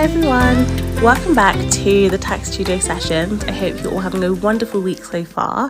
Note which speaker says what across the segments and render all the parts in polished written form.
Speaker 1: Hi everyone, welcome back to the Tax Studio sessions. I hope you're all having a wonderful week so far.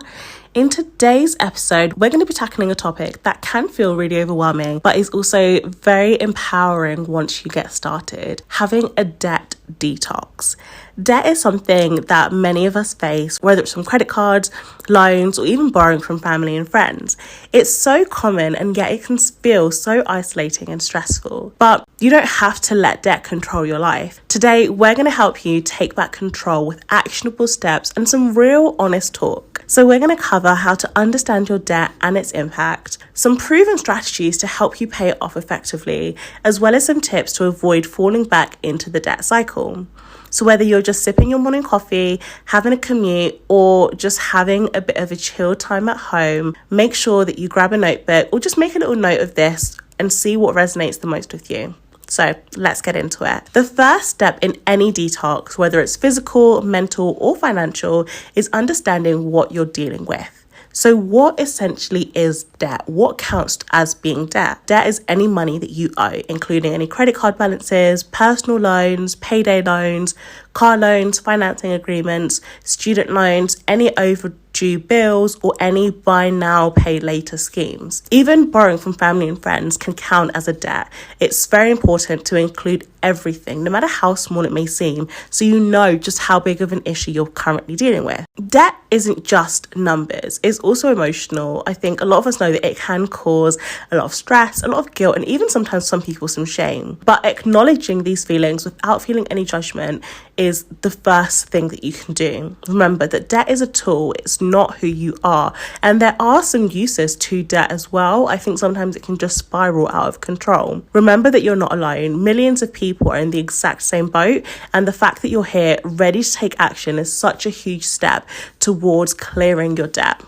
Speaker 1: In today's episode, we're going to be tackling a topic that can feel really overwhelming, but is also very empowering once you get started: having a debt detox. Debt is something that many of us face, whether it's from credit cards, loans, or even borrowing from family and friends. It's so common, and yet it can feel so isolating and stressful. But you don't have to let debt control your life. Today, we're going to help you take back control with actionable steps and some real honest talk. So we're going to cover how to understand your debt and its impact, some proven strategies to help you pay it off effectively, as well as some tips to avoid falling back into the debt cycle. So whether you're just sipping your morning coffee, having a commute, or just having a bit of a chill time at home, make sure that you grab a notebook or just make a little note of this and see what resonates the most with you. So let's get into it. The first step in any detox, whether it's physical, mental, or financial, is understanding what you're dealing with. So what essentially is debt? What counts as being debt? Debt is any money that you owe, including any credit card balances, personal loans, payday loans, car loans, financing agreements, student loans, any overdue bills, or any buy now, pay later schemes. Even borrowing from family and friends can count as a debt. It's very important to include everything, no matter how small it may seem, so you know just how big of an issue you're currently dealing with. Debt isn't just numbers, it's also emotional. I think a lot of us know that it can cause a lot of stress, a lot of guilt, and even sometimes some people some shame. But acknowledging these feelings without feeling any judgment is the first thing that you can do. Remember that debt is a tool, it's not who you are. And there are some uses to debt as well. I think sometimes it can just spiral out of control. Remember that you're not alone. Millions of people are in the exact same boat, and the fact that you're here ready to take action is such a huge step towards clearing your debt.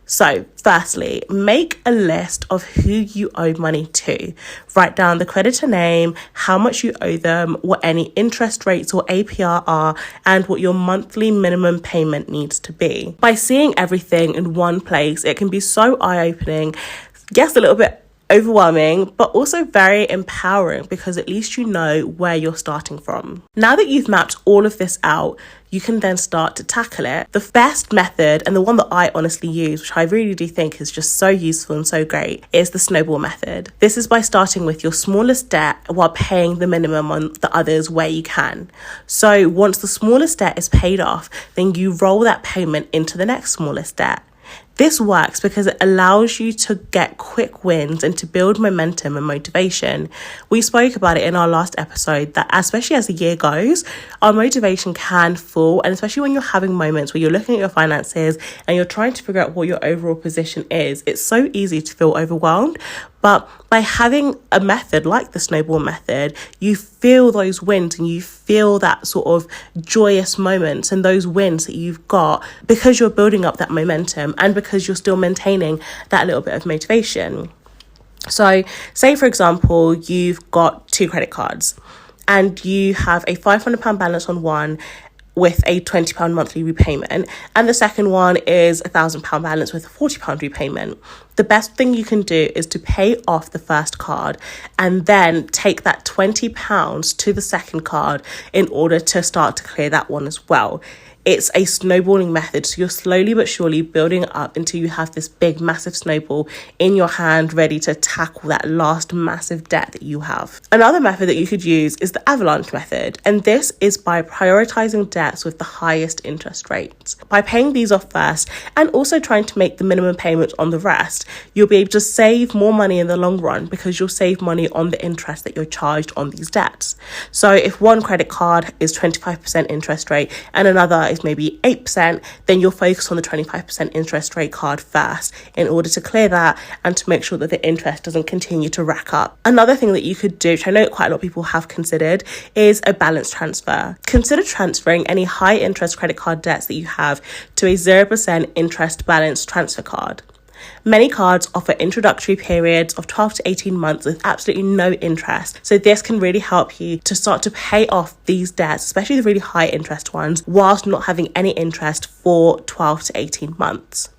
Speaker 1: So, firstly, make a list of who you owe money to. Write down the creditor name, how much you owe them, what any interest rates or APR are, and what your monthly minimum payment needs to be. By seeing everything in one place, it can be so eye-opening, yes, a little bit overwhelming, but also very empowering, because at least you know where you're starting from. Now that you've mapped all of this out, you can then start to tackle it. The best method, and the one that I honestly use, which I really do think is just so useful and so great, is the snowball method. This is by starting with your smallest debt while paying the minimum on the others where you can. So once the smallest debt is paid off, then you roll that payment into the next smallest debt. This works because it allows you to get quick wins and to build momentum and motivation. We spoke about it in our last episode that especially as the year goes, our motivation can fall, and especially when you're having moments where you're looking at your finances and you're trying to figure out what your overall position is, it's so easy to feel overwhelmed. But by having a method like the snowball method, you feel those wins and you feel that sort of joyous moments and those wins that you've got because you're building up that momentum and because you're still maintaining that little bit of motivation. So say, for example, you've got 2 credit cards and you have a £500 balance on one with a £20 monthly repayment, and the second one is a £1,000 balance with a £40 repayment. The best thing you can do is to pay off the first card and then take that £20 to the second card in order to start to clear that one as well. It's a snowballing method, so you're slowly but surely building it up until you have this big, massive snowball in your hand ready to tackle that last massive debt that you have. Another method that you could use is the avalanche method, and this is by prioritizing debts with the highest interest rates. By paying these off first and also trying to make the minimum payments on the rest, you'll be able to save more money in the long run because you'll save money on the interest that you're charged on these debts. So if one credit card is 25% interest rate and another is maybe 8%, then you'll focus on the 25% interest rate card first in order to clear that and to make sure that the interest doesn't continue to rack up. Another thing that you could do, which I know quite a lot of people have considered, is a balance transfer. Consider transferring any high interest credit card debts that you have to a 0% interest balance transfer card. Many cards offer introductory periods of 12 to 18 months with absolutely no interest. So this can really help you to start to pay off these debts, especially the really high interest ones, whilst not having any interest for 12 to 18 months.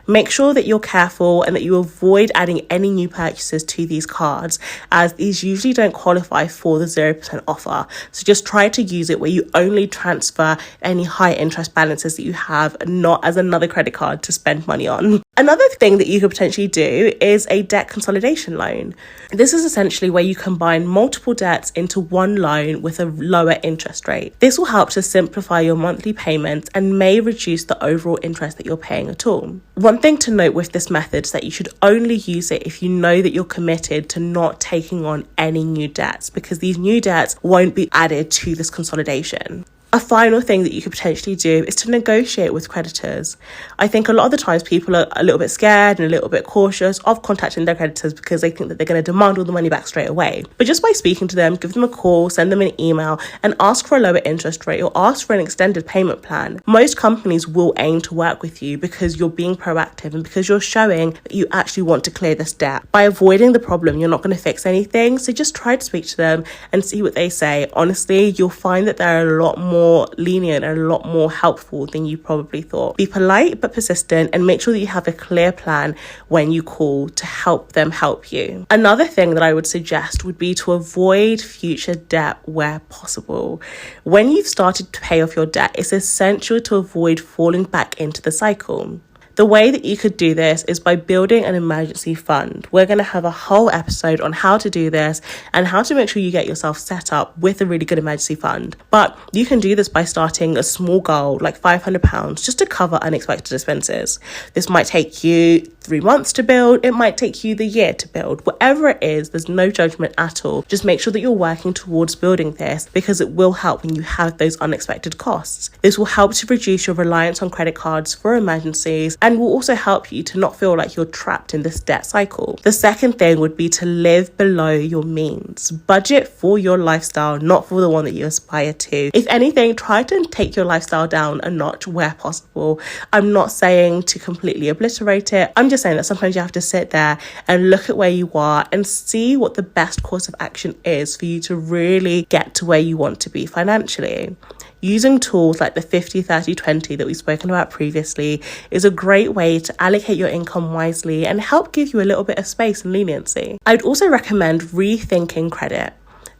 Speaker 1: Make sure that you're careful and that you avoid adding any new purchases to these cards, as these usually don't qualify for the 0% offer. So just try to use it where you only transfer any high interest balances that you have, not as another credit card to spend money on. Another thing that you could potentially do is a debt consolidation loan. This is essentially where you combine multiple debts into one loan with a lower interest rate. This will help to simplify your monthly payments and may reduce the overall interest that you're paying at all. One thing to note with this method is that you should only use it if you know that you're committed to not taking on any new debts, because these new debts won't be added to this consolidation. A final thing that you could potentially do is to negotiate with creditors. I think a lot of the times people are a little bit scared and a little bit cautious of contacting their creditors because they think that they're going to demand all the money back straight away. But just by speaking to them, give them a call, send them an email and ask for a lower interest rate or ask for an extended payment plan. Most companies will aim to work with you because you're being proactive and because you're showing that you actually want to clear this debt. By avoiding the problem, you're not going to fix anything. So just try to speak to them and see what they say. Honestly, you'll find that they're a lot more lenient and a lot more helpful than you probably thought. Be polite but persistent and make sure that you have a clear plan when you call to help them help you. Another thing that I would suggest would be to avoid future debt where possible. When you've started to pay off your debt, it's essential to avoid falling back into the cycle. The way that you could do this is by building an emergency fund. We're going to have a whole episode on how to do this and how to make sure you get yourself set up with a really good emergency fund. But you can do this by starting a small goal, like £500, just to cover unexpected expenses. This might take you 3 months to build. It might take you the year to build. Whatever it is, there's no judgment at all. Just make sure that you're working towards building this, because it will help when you have those unexpected costs. This will help to reduce your reliance on credit cards for emergencies and will also help you to not feel like you're trapped in this debt cycle. The second thing would be to live below your means. Budget for your lifestyle, not for the one that you aspire to. If anything, try to take your lifestyle down a notch where possible. I'm not saying to completely obliterate it. I'm just saying that sometimes you have to sit there and look at where you are and see what the best course of action is for you to really get to where you want to be financially. Using tools like the 50-30-20 that we've spoken about previously is a great way to allocate your income wisely and help give you a little bit of space and leniency. I'd also recommend rethinking credit.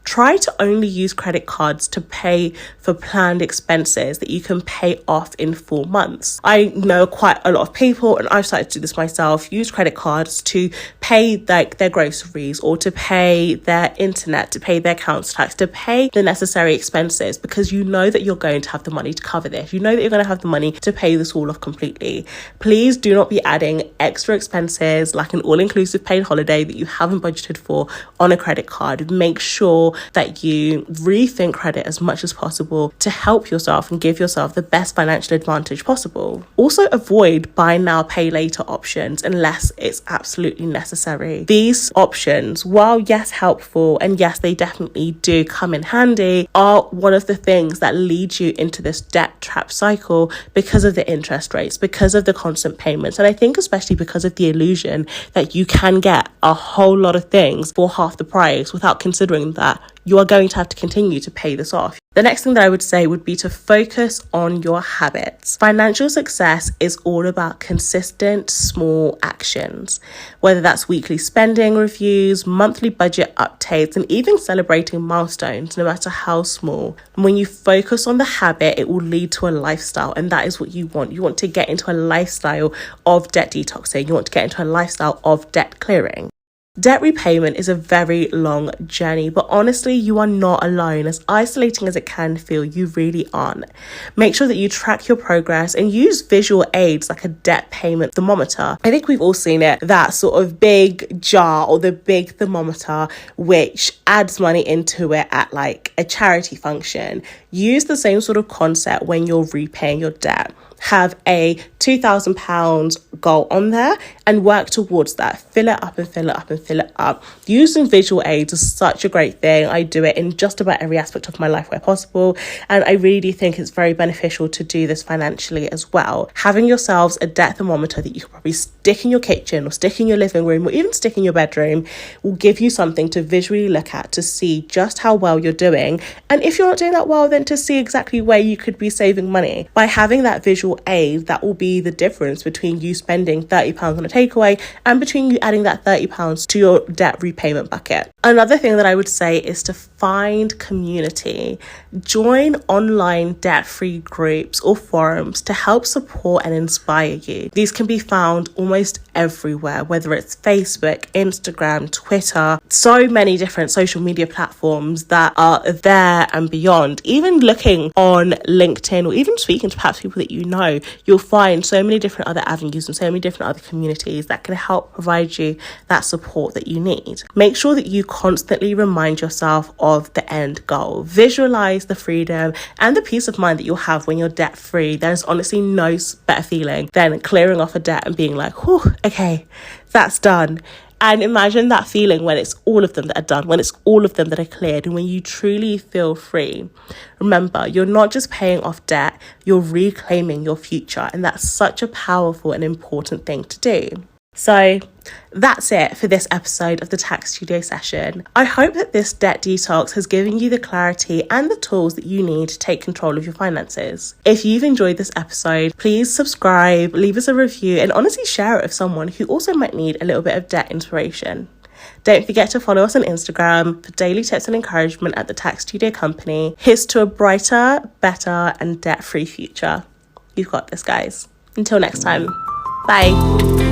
Speaker 1: Try to only use credit cards to pay for planned expenses that you can pay off in 4 months. I know quite a lot of people, and I've started to do this myself, use credit cards to pay like their groceries or to pay their internet, to pay their council tax, to pay the necessary expenses, because you know that you're going to have the money to cover this. You know that you're going to have the money to pay this all off completely. Please do not be adding extra expenses like an all-inclusive paid holiday that you haven't budgeted for on a credit card. Make sure that you rethink credit as much as possible to help yourself and give yourself the best financial advantage possible. Also avoid buy now, pay later options unless it's absolutely necessary. These options, while yes helpful and yes they definitely do come in handy, are one of the things that lead you into this debt trap cycle because of the interest rates, because of the constant payments, and I think especially because of the illusion that you can get a whole lot of things for half the price without considering that you are going to have to continue to pay this off. The next thing that I would say would be to focus on your habits. Financial success is all about consistent small actions, whether that's weekly spending reviews, monthly budget updates, and even celebrating milestones, no matter how small. When you focus on the habit, it will lead to a lifestyle, and that is what you want. You want to get into a lifestyle of debt detoxing. You want to get into a lifestyle of debt clearing. Debt repayment is a very long journey, but honestly, you are not alone. As isolating as it can feel, you really aren't. Make sure that you track your progress and use visual aids like a debt payment thermometer. I think we've all seen it, that sort of big jar or the big thermometer which adds money into it at like a charity function. Use the same sort of concept when you're repaying your debt. Have a £2,000 goal on there and work towards that. Fill it up and fill it up and fill it up. Using visual aids is such a great thing. I do it in just about every aspect of my life where possible, and I really think it's very beneficial to do this financially as well. Having yourselves a debt thermometer that you can probably stick in your kitchen or stick in your living room or even stick in your bedroom will give you something to visually look at to see just how well you're doing, and if you're not doing that well, then to see exactly where you could be saving money. By having that visual financial aid that will be the difference between you spending £30 on a takeaway and between you adding that £30 to your debt repayment bucket. Another thing that I would say is to find community. Join online debt-free groups or forums to help support and inspire you. These can be found almost everywhere, whether it's Facebook, Instagram, Twitter, so many different social media platforms that are there and beyond. Even looking on LinkedIn or even speaking to perhaps people that you know, you'll find so many different other avenues and so many different other communities that can help provide you that support that you need. Make sure that you constantly remind yourself of the end goal. Visualize the freedom and the peace of mind that you'll have when you're debt free. There's honestly no better feeling than clearing off a debt and being like, whew, okay, that's done. And imagine that feeling when it's all of them that are done, when it's all of them that are cleared, and when you truly feel free. Remember, you're not just paying off debt, you're reclaiming your future. And that's such a powerful and important thing to do. So that's it for this episode of the Tax Studio session. I hope that this debt detox has given you the clarity and the tools that you need to take control of your finances. If you've enjoyed this episode, please subscribe, leave us a review, and honestly share it with someone who also might need a little bit of debt inspiration. Don't forget to follow us on Instagram for daily tips and encouragement at the Tax Studio Company. Here's to a brighter, better, and debt-free future. You've got this, guys. Until next time. Bye.